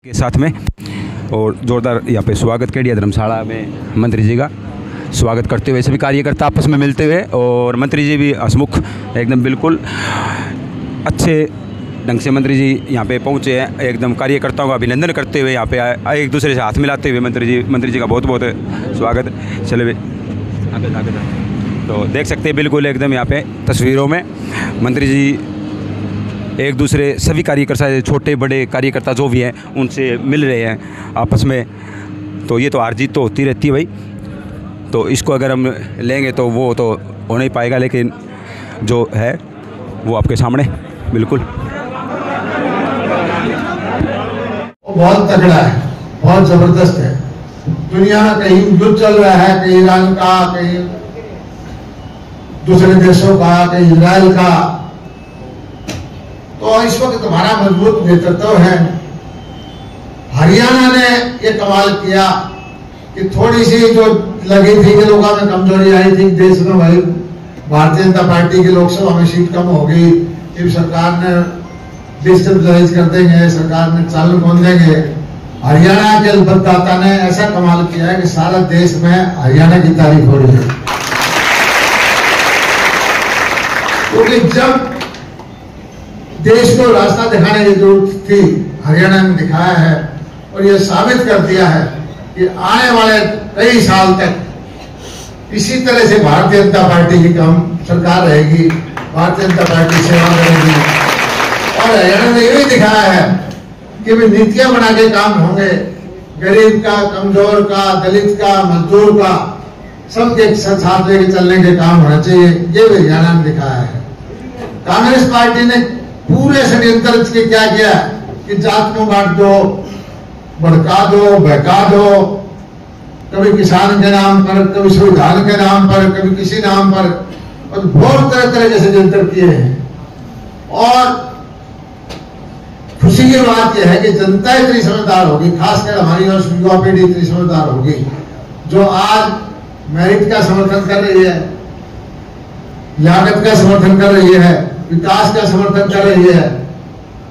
के साथ में और जोरदार यहाँ पे स्वागत केडिया धर्मशाला में मंत्री जी का स्वागत करते हुए सभी कार्यकर्ता आपस में मिलते हुए और मंत्री जी भी हंसमुख एकदम बिल्कुल अच्छे ढंग से मंत्री जी यहाँ पे पहुँचे हैं। एकदम कार्यकर्ताओं का अभिनंदन करते हुए यहाँ पे आए, एक दूसरे से हाथ मिलाते हुए मंत्री जी का बहुत बहुत स्वागत। चले आगे तो देख सकते हैं बिल्कुल एकदम यहाँ पे तस्वीरों में मंत्री जी एक दूसरे सभी कार्यकर्ता छोटे बड़े कार्यकर्ता जो भी हैं उनसे मिल रहे हैं आपस में। तो ये तो हार जीत तो होती रहती है भाई, तो इसको अगर हम लेंगे तो वो तो हो नहीं पाएगा, लेकिन जो है वो आपके सामने बिल्कुल बहुत तगड़ा है, बहुत जबरदस्त है। दुनिया में कहीं युद्ध चल रहा है, कहीं ईरान का, कहीं दूसरे देशों का, कहीं इजराइल का, तो इस वक्त तुम्हारा मजबूत नेतृत्व है। हरियाणा ने ये कमाल किया कि थोड़ी सी जो लगी थी कि लोगों में कमजोरी आई थी देश में, भाई भारतीय जनता पार्टी की लोकसभा में सीट कम हो गई, फिर सरकार ने डिस्टेबलाइज कर देंगे, सरकार ने चालू खोल देंगे। हरियाणा के मतदाता ने ऐसा कमाल किया है कि सारा देश में हरियाणा की तारीफ हो रही है, क्योंकि जब देश को रास्ता दिखाने की जरूरत थी हरियाणा ने दिखाया है और यह साबित कर दिया है कि आने वाले कई साल तक इसी तरह से भारतीय जनता पार्टी की काम सरकार रहेगी, भारतीय जनता पार्टी सेवा करेगी। और हरियाणा ने यही दिखाया है कि भी नीतियां बना के काम होंगे, गरीब का, कमजोर का, दलित का, मजदूर का, सबके साथ लेके चलने के काम होना चाहिए, ये भी हरियाणा ने दिखाया है। कांग्रेस पार्टी ने पूरे षड्यंत्र के क्या किया कि जात को बांट दो, भड़का दो, बहका दो, कभी किसान के नाम पर, कभी संविधान के नाम पर, कभी किसी नाम पर, और बहुत तरह तरह के षड्यंत्र किए हैं। और खुशी की बात यह है कि जनता इतनी समझदार होगी, खासकर हमारी और युवा पीढ़ी इतनी समझदार होगी जो आज मेरिट का समर्थन कर रही है, लागत का समर्थन कर रही है, विकास का समर्थन कर रही है।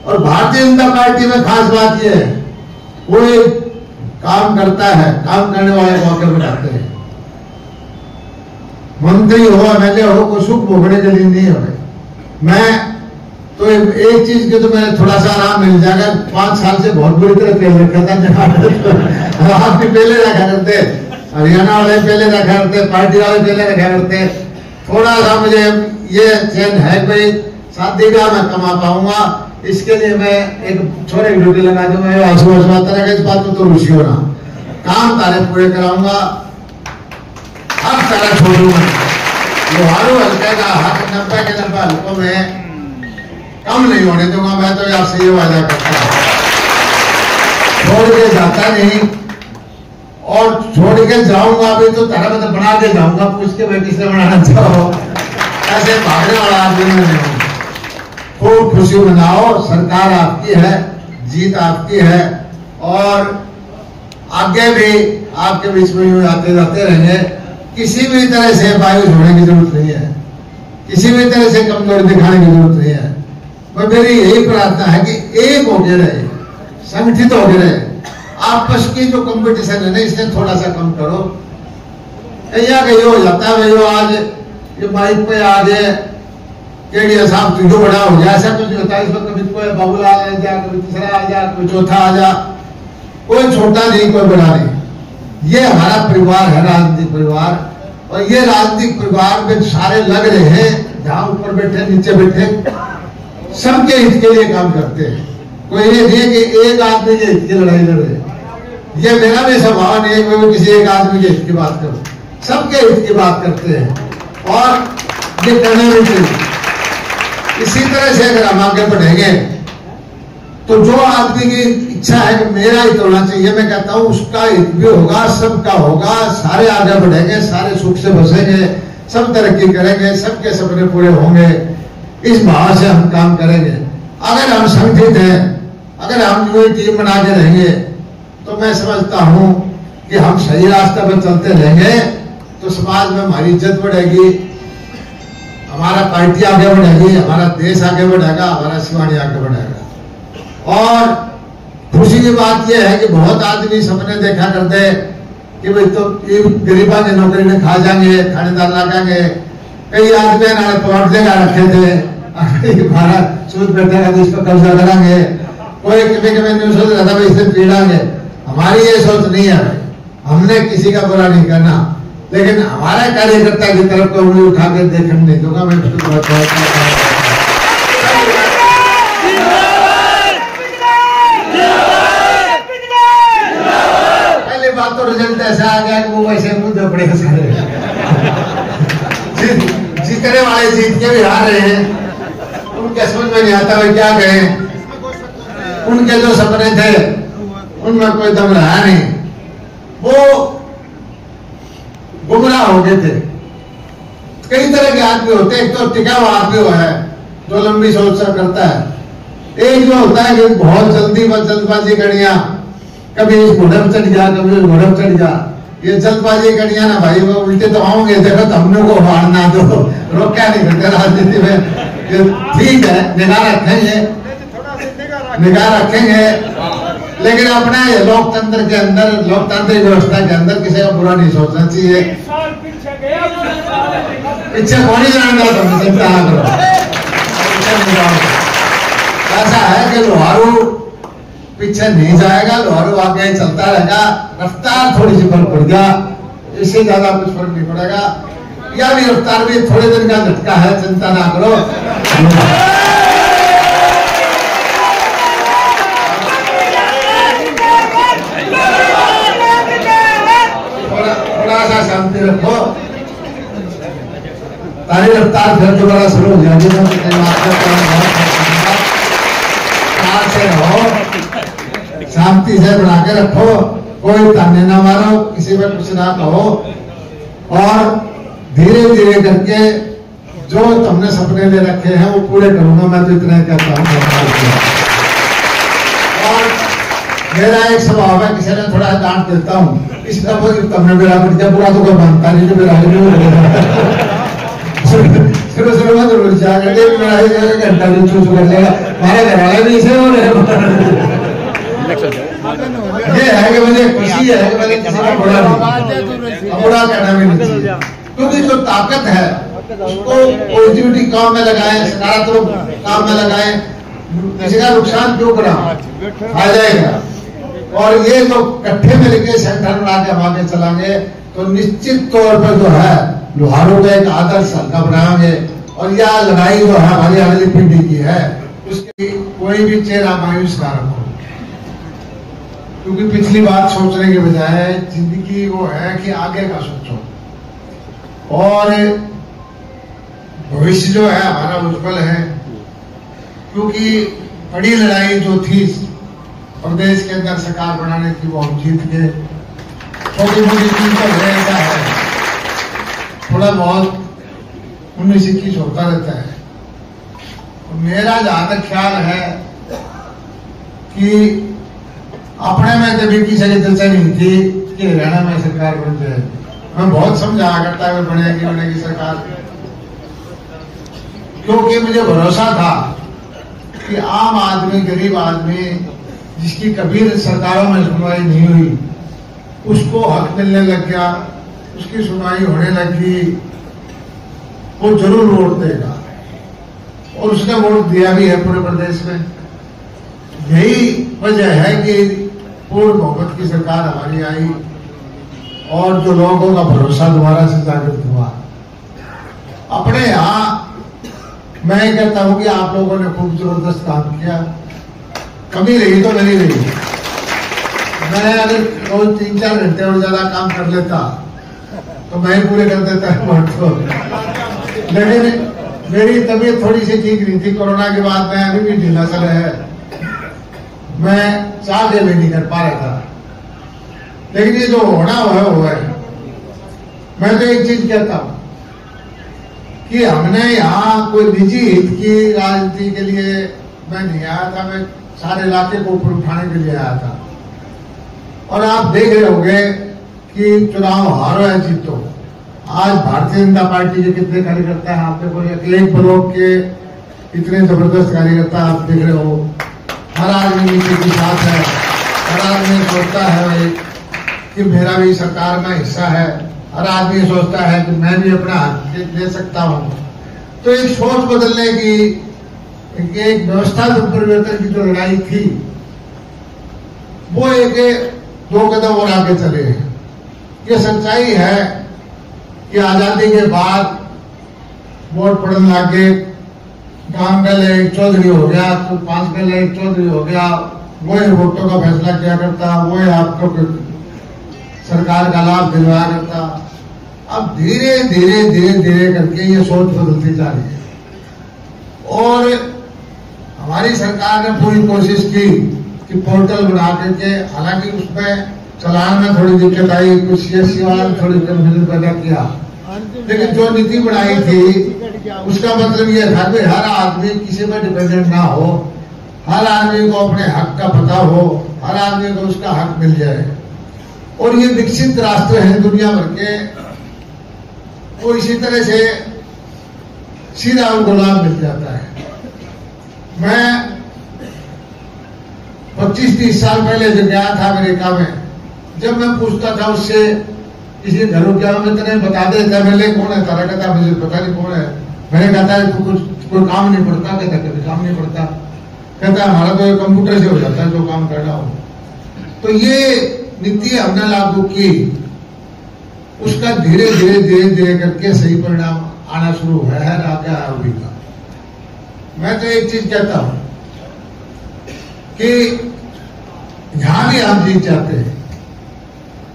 और भारतीय जनता पार्टी में खास बात यह है, कोई काम करता है, काम करने वाले को आकर बनाते हैं। मंत्री हो, एमएलए हो, कोई सुख भोगने के लिए नहीं हो। मैं तो एक चीज के तो मैं थोड़ा सा आराम मिल जाएगा, 5 साल से बहुत बुरी तरह तेल रखा था। आप भी पहले रखा करते, हरियाणा वाले पहले रखा करते, पार्टी वाले पहले रखा करते। थोड़ा सा मुझे ये चैन है भाई, शादी का मैं कमा पाऊंगा, इसके लिए मैं एक छोटे की ड्यूटी लगा दूं, मैं इस बात में तो रुचि होना, काम तारे पूरे कराऊंगा, हर तरह छोड़ूंगा। लोहारू हल्के का हक 90 के 90 हल्कों में कम नहीं होने दूंगा। मैं तो आपसे ये वादा करता हूं, छोड़ के जाता नहीं, और छोड़ के जाऊंगा भी तो तरह मतलब बना के जाऊंगा, पूछ के मैं किसने बनाना चाहो, ऐसे भागने वाला आदमी नहीं हूं। खूब खुशी मनाओ, सरकार आपकी है, जीत आपकी है, और आगे भी आपके बीच में यूं आते जाते रहेंगे। किसी भी तरह से मायूस होने की जरूरत नहीं है, किसी भी तरह से कमजोरी दिखाने की जरूरत नहीं है। मेरी यही प्रार्थना है कि एक हो गए रहे, संगठित हो गए रहे। आपस की जो कंपटीशन है ना, इसने थोड़ा सा कम करो। कहीं हो जाता है भाई, आज ये माइक पे आ गए केडिया साहब तुझो बड़ा हो गया, ऐसा कुछ होता है। इस वक्त कभी कोई बाबूलाल आ जा, कभी तीसरा आ जा, कोई चौथा आ जा, कोई छोटा नहीं, कोई बड़ा नहीं। ये हमारा परिवार है, राजनीतिक परिवार, और ये राजनीतिक परिवार में सारे लग रहे हैं, जहां ऊपर बैठे नीचे बैठे, सबके हित के लिए काम करते हैं। कोई ये नहीं है कि एक आदमी के हित की लड़ाई लड़ रहे। ये मेरा भी स्वभाव नहीं है कि मैं किसी एक आदमी के हित की बात करूं, सबके हित की बात करते हैं, और ये करना भी चाहिए। इसी तरह से अगर हम आगे बढ़ेंगे तो जो आदमी की इच्छा है कि मेरा हित होना चाहिए, मैं कहता हूं उसका हित भी होगा, सबका होगा, सारे आगे बढ़ेंगे, सारे सुख से बसेंगे, सब तरक्की करेंगे, सबके सपने पूरे होंगे। इस भाव से हम काम करेंगे। अगर हम संगठित हैं, अगर हम जो टीम बना के रहेंगे, तो मैं समझता हूं कि हम सही रास्ते पर चलते रहेंगे तो समाज में हमारी इज्जत बढ़ेगी, हमारा पार्टी आगे बढ़ेगी, हमारा देश आगे बढ़ेगा, हमारा सिवानी आगे बढ़ेगा। और खुशी की बात यह है कि बहुत आदमी सपने देखा करते कि भाई तो ये गरीबा की नौकरी में खा जाएंगे, थानेदार लगाएंगे। कई आदमी ना प्लॉट जगह रखे थे, भारत सूद बैठेगा तो इसको कब्जा कराएंगे। कोई कभी नहीं सोच रहा था भाई इससे पीड़ाएंगे। हमारी ये सोच नहीं है भाई, हमने किसी का बुरा नहीं करना, लेकिन हमारा कार्यकर्ता की तरफ को उंगली उठा के देखने नहीं दूंगा। मैं पहली बात तो रिजल्ट ऐसा आ गया कि वो वैसे मुद्दे पड़े सारे जीतने वाले जीत के भी हार रहे हैं। उनके समझ में नहीं आता भाई क्या कहें। उनके जो सपने थे उनमें कोई दम रहा नहीं, वो गुमराह हो गए थे। कई तरह के आदमी होते हैं, एक तो टिका हुआ आदमी वो है जो लंबी सोच से करता है। एक जो होता है कि बहुत जल्दबाजी करिया, कभी इस घोड़े पर चढ़ गया, कभी उस घोड़े पर चढ़ गया। ये जल्दबाजी करिया ना भाई, वो उल्टे तो आओगे, देखो तो हमने को मारना तो रोक क्या नहीं करते राजनीति में। ठीक है, निगाह रखेंगे, लेकिन अपना ये लोकतंत्र के अंदर, लोकतांत्रिक व्यवस्था के अंदर किसी का बुरा नहीं सोचना चाहिए। पीछे कौन ही जानता, तुम चिंता ना करो। ऐसा है कि लोहारू पीछे नहीं जाएगा, लोहारू आगे चलता रहेगा। रफ्तार थोड़ी सी फर्क पड़ गया, इससे ज्यादा कुछ फर्क नहीं पड़ेगा। या भी रफ्तार भी थोड़े दिन का झटका है, चिंता ना करो। थोड़ा सा शांति रखो, तारी रफ्तार फिर दोबारा शुरू हो जाएगी। से रहो, शांति से बना के रखो, कोई ताने ना मारो, किसी पर कुछ ना कहो, और धीरे धीरे करके जो तुमने सपने ले रखे हैं वो पूरे करूंगा। मैं तो इतना कहता हूँ। और मेरा एक स्वभाव है, किसी ने थोड़ा डांट देता हूँ, इसका तुमने मेरा पूरा तो कोई बनता नहीं, जो मेरा शुरू में जरूर घंटा भी चूस कर लेगा। हमारे घर वाले भी इसे हो रहे हैं। ये है कि मुझे खुशी है कि मैंने किसी का बुरा कहना भी नहीं चाहिए, क्योंकि जो ताकत है उसको पॉजिटिविटी काम में लगाए, सकारात्मक काम में लगाए। किसी का नुकसान क्यों करा, आ जाएगा। और ये जो इकट्ठे मिलकर संगठन बना के हम आगे चलाएंगे तो निश्चित तौर पर जो है लोहारों का एक आदर्श हल्का बनाएंगे। और यह लड़ाई जो है हमारी अगली पीढ़ी की है, उसकी कोई भी चेहरा मायूस ना रखो, क्योंकि पिछली बात सोचने के बजाय जिंदगी वो है कि आगे का सोचो। और भविष्य जो है हमारा उज्जवल है, क्योंकि बड़ी लड़ाई जो थी प्रदेश के अंदर सरकार बनाने की वो हम जीत गए। छोटी मोटी चीज का ऐसा है, थोड़ा बहुत 19-21 होता रहता है। मेरा जहां तक ख्याल है कि अपने में कभी किसी की दिलचस्पी नहीं थी कि हरियाणा में सरकार बन जाए। मैं बहुत समझाया करता है बनेगी सरकार, क्योंकि मुझे भरोसा था कि आम आदमी, गरीब आदमी जिसकी कभी सरकारों में सुनवाई नहीं हुई, उसको हक मिलने लग गया, उसकी सुनवाई होने लगी, वो जरूर वोट देगा। और उसने वोट दिया भी है पूरे प्रदेश में। यही वजह है कि पूर्ण बहुमत की सरकार हमारी आई और जो लोगों का भरोसा दोबारा से जागृत हुआ। अपने यहां मैं कहता हूं कि आप लोगों ने खूब जबरदस्त काम किया, कमी रही तो नहीं रही। मैं अगर रोज 3-4 घंटे और ज्यादा काम कर लेता तो मैं पूरे कर देता है। लेकिन मेरी तबीयत थोड़ी सी ठीक नहीं थी, कोरोना के बाद में अभी भी ढीला सा है, मैं चाह के भी नहीं कर पा रहा था। लेकिन ये जो होना हुआ है, मैं तो एक चीज कहता हूं कि हमने यहाँ कोई निजी हित की राजनीति के लिए मैं नहीं आया था, मैं सारे इलाके को ऊपर उठाने के लिए आया था। और आप देख रहे होंगे कि चुनाव हारो या जीतो, आज भारतीय जनता पार्टी के कितने कार्यकर्ता हैं आप देखो, एक ब्लॉक के इतने जबरदस्त कार्यकर्ता आप देख रहे हो, हर आदमी नीचे के साथ है। हर आदमी सोचता है भाई कि मेरा भी सरकार में हिस्सा है, हर आदमी सोचता है कि मैं भी अपना हक ले सकता हूं। तो एक सोच बदलने की, एक व्यवस्था परिवर्तन की जो लड़ाई थी, वो एक 2 कदम और आगे चले हैं। ये सच्चाई है कि आजादी के बाद वोट पड़ने लगे, गांव का एक चौधरी हो गया, तो 5 का एक चौधरी हो गया, वो वोटों का फैसला किया करता, वो आपको सरकार का लाभ दिलवाया करता। अब धीरे धीरे धीरे धीरे करके ये सोच बदलती जा रही है और हमारी सरकार ने पूरी कोशिश की कि पोर्टल बना करके, हालांकि उसमें चलान में थोड़ी दिक्कत आई, कुछ सीएससी वाला ने थोड़ी कंफ्यूजन पैदा किया, लेकिन जो नीति बनाई थी उसका मतलब ये था कि हर आदमी किसी पर डिपेंडेंट ना हो, हर आदमी को अपने हक का पता हो, हर आदमी को उसका हक मिल जाए। और ये विकसित राष्ट्र हैं दुनिया भर के, वो इसी तरह से सीधा उनको लाभ मिल जाता है। मैं 25-30 साल पहले जब गया था अमेरिका में, जब मैं पूछता था उससे किसी घरों क्या में इतने बता देता, मेरे कौन है तारा, कहता मुझे पता नहीं कौन है। मैंने कहता है तू कुछ कोई काम नहीं पड़ता, कहता कभी काम नहीं पड़ता, कहता हमारा तो कंप्यूटर से हो जाता है जो काम करना हो। तो ये नीति हमने लागू की, उसका धीरे धीरे धीरे धीरे करके सही परिणाम आना शुरू हुआ है राजा अभी का। मैं तो एक चीज कहता हूं कि यहां भी हम जीत जाते हैं,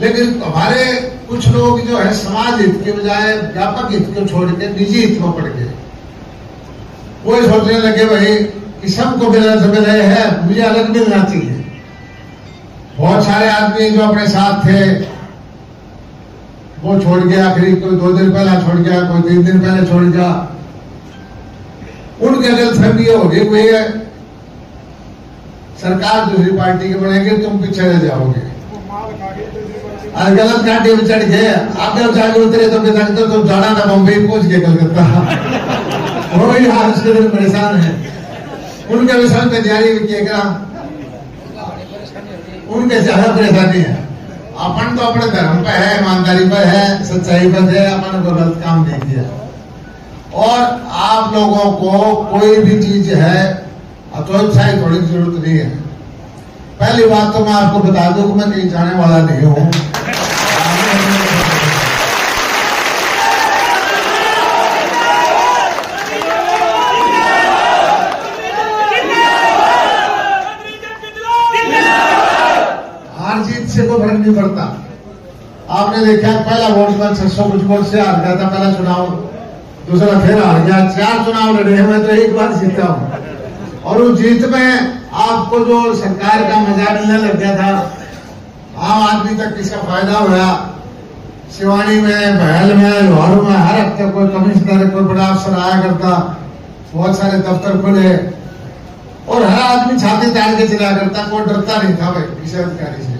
लेकिन हमारे कुछ लोग जो है समाज हित के बजाय व्यापक हित को छोड़ के निजी हित में पड़ गए। वो सोचने लगे भाई कि सबको मिलना से मिले है, मुझे अलग मिलना चाहिए। बहुत सारे आदमी जो अपने साथ थे वो छोड़ गया, फिर कोई 2 दिन पहले छोड़ गया, कोई 3 दिन पहले छोड़ गया। उनके गलतफहमी हो गई, कोई सरकार दूसरी पार्टी के बनेगी, तुम पीछे रह जाओगे। और गलत घाटी में चढ़ गए, आगे जाके उतरे तो पिता तो जाना था बम्बई पहुंच गए कलकत्ता। वो भी आज के दिन परेशान है, उनके विषय में तैयारी किएगा, उनके ज्यादा परेशानी है। अपन तो अपने धर्म पे है, ईमानदारी पर है, सच्चाई पर है, अपन को गलत काम नहीं किया। और आप लोगों को कोई भी चीज है अतोत्साहित होने की जरूरत नहीं है। पहली बात तो मैं आपको बता दूं कि मैं कहीं जाने वाला नहीं हूं। हार जीत से कोई फर्क नहीं पड़ता। आपने देखा पहला वोट में 600 कुछ वोट से हार गया था पहला चुनाव, दूसरा फिर हार गया। 4 चुनाव लड़े हैं, मैं तो एक बार जीता हूं। और उस जीत में आपको जो सरकार का मजा मिलने लग गया था, आम आदमी तक इसका फायदा हुआ। सिवानी में, बहल में, लाहौर में हर हफ्ते कोई कमिश्नर, कोई बड़ा अफसर आया करता, बहुत सारे दफ्तर खुले और हर आदमी छाती तान के चला करता, कोई डरता नहीं था भाई किसी अधिकारी से,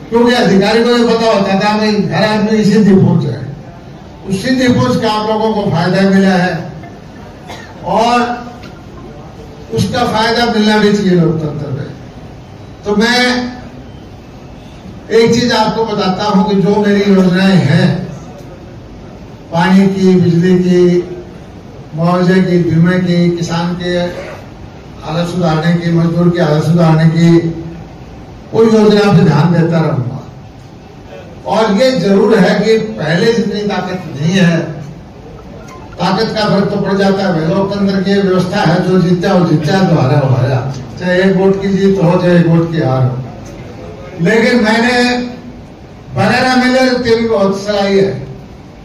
क्योंकि अधिकारी को ये पता होता था भाई हर आदमी सीधी पहुंच है। उस सीधी पहुंच का आप लोगों को फायदा मिला है और उसका फायदा मिलना भी चाहिए लोकतंत्र में। तो मैं एक चीज आपको बताता हूं कि जो मेरी योजनाएं हैं, पानी की, बिजली की, मुआवजे की, बीमे की, किसान के हालत सुधारने की, मजदूर की हालत सुधारने की, वो योजना पे ध्यान देता रहूंगा। और ये जरूर है कि पहले जितनी ताकत नहीं है, ताकत का फर्क तो पड़ जाता है। लोकतंत्र की व्यवस्था है, जो जीता वो जीता, जो हारा वो हारा, चाहे 1 वोट की जीत हो चाहे 1 वोट की हार हो। लेकिन मैंने बगैर मिले रखते भी बहुत सलाई है,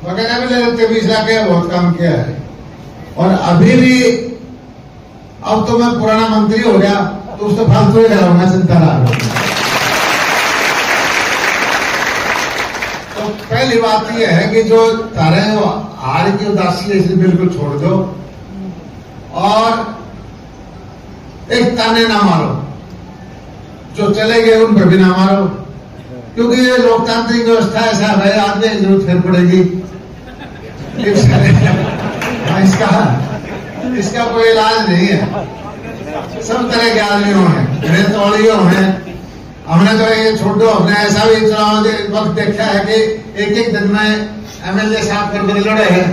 बगैर मिले रखते भी इसलिए बहुत काम किया है। और अभी भी अब तो मैं पुराना मंत्री हो गया तो उससे फालतू ही रहूंगा, चिंता ना करो। तो पहली बात यह है कि जो तारे हार की उदासी है इसे बिल्कुल छोड़ दो और एक ताने ना मारो, जो चले गए उन पर भी ना मारो, क्योंकि ये लोकतांत्रिक व्यवस्था ऐसा है, आदमी की जरूरत फिर पड़ेगी। इसका कोई इलाज नहीं है। सब तरह के आदमियों हैं, गृहतौड़ियों हैं, हमने तो ये छोड़ो, हमने ऐसा भी चुनाव वक्त देखा है कि एक दिन में एमएलए साहब कर लड़े हैं।